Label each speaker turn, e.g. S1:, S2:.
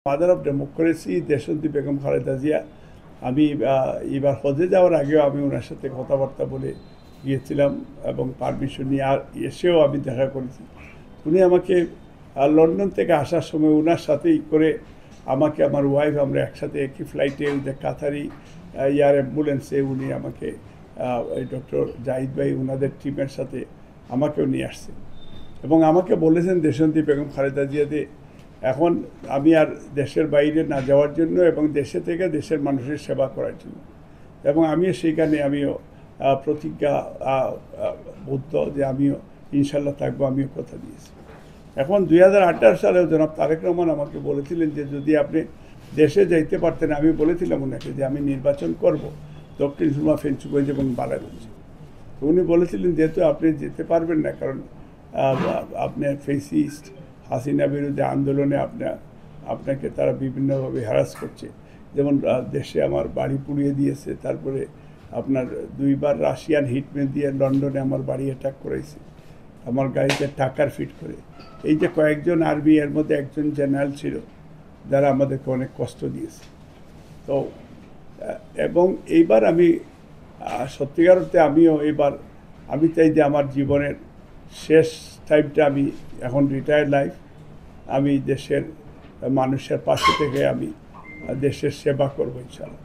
S1: Mother of democracy দেশন্তি বেগম খালেদা জিয়া। আমি এবার হজে যাওয়ার আগেও আমি ওনার সাথে কথাবার্তা বলে গিয়েছিলাম এবং পারমিশন নিয়ে এসেও আমি দেখা করেছি। উনি আমাকে লন্ডন থেকে আসার সময় ওনার সাথেই করে আমাকে আমার ওয়াইফ আমরা একসাথে একই ফ্লাইটে যে কাতারি এয়ার অ্যাম্বুলেন্সে উনি আমাকে ডক্টর জাহিদ ভাই ওনাদের টিমের সাথে আমাকেও নিয়ে আসছেন এবং আমাকে বলেছেন দেশন্তি বেগম খালেদা জিয়াতে এখন আমি আর দেশের বাইরে না যাওয়ার জন্য এবং দেশে থেকে দেশের মানুষের সেবা করার জন্য এবং আমিও সেইখানে আমিও প্রতিজ্ঞা বদ্ধ যে আমিও ইনশাল্লাহ থাকবো, আমিও কথা দিয়েছি। এখন 2018 সালেও জনাব তারেক রহমান আমাকে বলেছিলেন যে যদি আপনি দেশে যাইতে পারতেন, আমি বলেছিলাম ওনাকে যে আমি নির্বাচন করব দক্ষিণ সুরমা, ফেঞ্চুগঞ্জ এবং বালাগঞ্জ। তো উনি বলেছিলেন যেহেতু আপনি যেতে পারবেন না, কারণ আপনার ফেসিস্ট হাসিনা বিরুদ্ধে আন্দোলনে আপনাকে তারা বিভিন্নভাবে হ্যারাস করছে, যেমন দেশে আমার বাড়ি পুড়িয়ে দিয়েছে, তারপরে আপনার 2বার রাশিয়ান হিটম্যান দিয়ে লন্ডনে আমার বাড়ি অ্যাটাক করেছে, আমার গাড়িতে টাকার ফিট করে। এই যে কয়েকজন আর্মি, এর মধ্যে একজন জেনারেল ছিল যারা আমাদেরকে অনেক কষ্ট দিয়েছে। তো এবং এইবার আমি সত্যিকার অর্থে আমিও এবার আমি চাই যে আমার জীবনের শেষ টাইমটা আমি এখন রিটায়ার্ড লাইফ, আমি দেশের মানুষের পাশে থেকে আমি দেশের সেবা করবো ইনশাআল্লাহ।